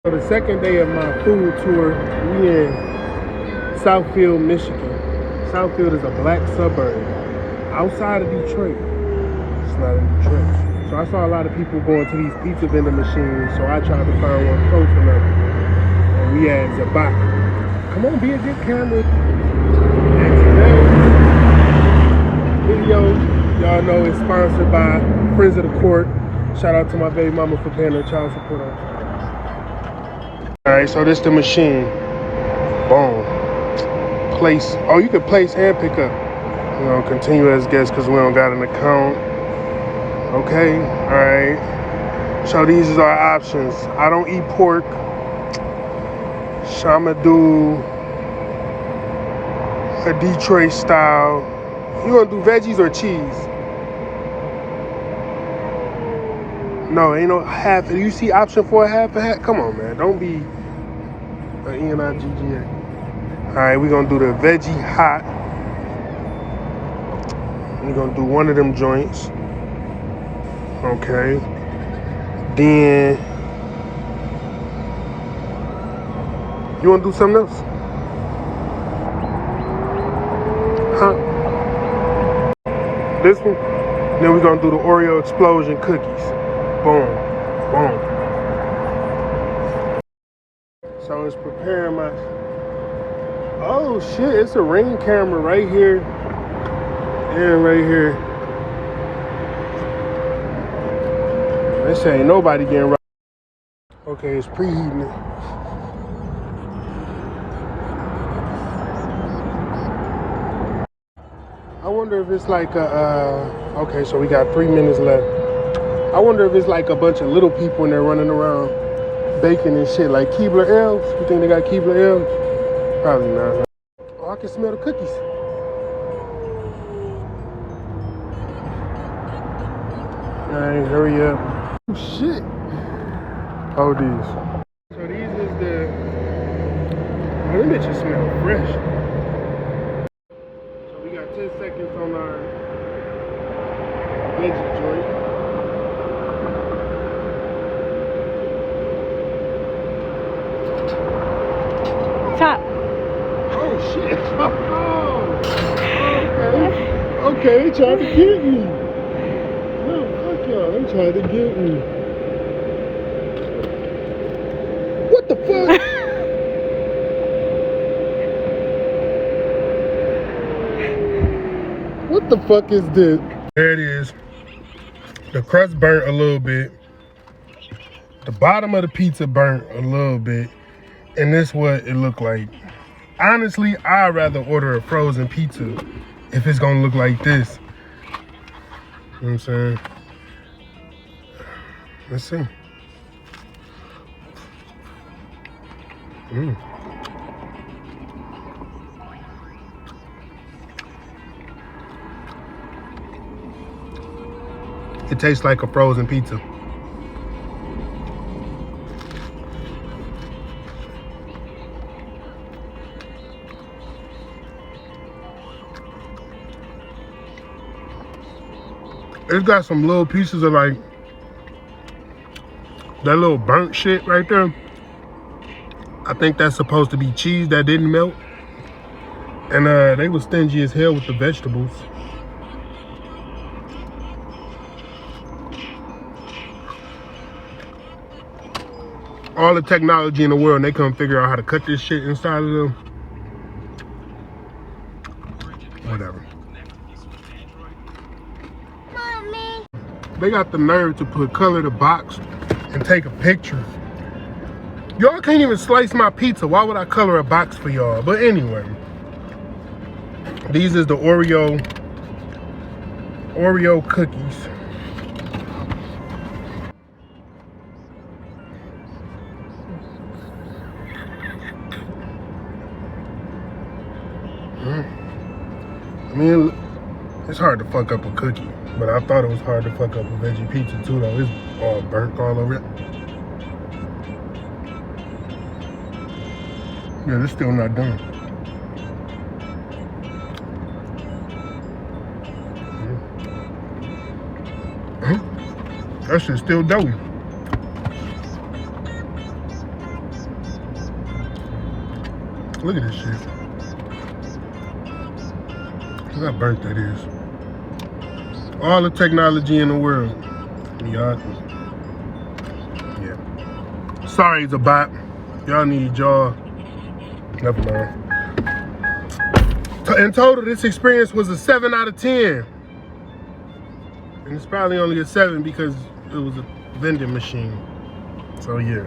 So the second day of my food tour, we in Southfield, Michigan. Southfield is a black suburb outside of Detroit. It's not in Detroit. So I saw a lot of people going to these pizza vending machines, so I tried to find one close enough. And we had Zabak. Come on, be a good camera. And today's video, y'all know, is sponsored by Friends of the Court. Shout out to my baby mama for paying her child support on. Alright, so this the machine. Boom. Place. Oh, you can place and pick up. You know, continue as guest because we don't got an account. Okay, alright. So these is our options. I don't eat pork. So I'ma do a Detroit style. You wanna do veggies or cheese? No, ain't no half. You see option for a half? Come on, man. Don't be an ENIGGA. All right, we're going to do the veggie hot. We're going to do one of them joints. Okay. Then, you want to do something else? Huh? This one? Then we're going to do the Oreo explosion cookies. Boom, boom. So it's preparing my... Oh shit, it's a ring camera right here and right here. This ain't nobody getting right. Okay, it's preheating it. I wonder if it's like a, okay, so we got 3 minutes left. I wonder if it's like a bunch of little people in there running around baking and shit, like Keebler elves. You think they got Keebler elves? Probably not. Oh, I can smell the cookies. Alright, hurry up. Oh, shit. Oh, these. So these is the... Oh, them bitches smell fresh. So we got 10 seconds on our veggie joint. Top. Oh shit! Oh, okay. They tried to get me. No, fuck y'all. They tried to get me. What the fuck? What the fuck is this? There it is. The crust burnt a little bit. The bottom of the pizza burnt a little bit. And this what it looked like. Honestly, I'd rather order a frozen pizza if it's gonna look like this. You know what I'm saying? Let's see. It tastes like a frozen pizza. It's got some little pieces of like that little burnt shit right there. I think that's supposed to be cheese that didn't melt. And they were stingy as hell with the vegetables. All the technology in the world, and they couldn't figure out how to cut this shit inside of them. Whatever. Mommy. They got the nerve to put color the box and take a picture. Y'all can't even slice my pizza. Why would I color a box for y'all? But anyway, these is the Oreo cookies. I mean, it's hard to fuck up a cookie, but I thought it was hard to fuck up a veggie pizza too, though. It's all burnt all over it. Yeah, it's still not done. That shit's still doughy. Look at this shit. Look how burnt that is. All the technology in the world. Yeah. Sorry, it's a bot. Y'all need y'all. Never mind. In total, this experience was a 7 out of 10. And it's probably only a 7 because it was a vending machine. So yeah.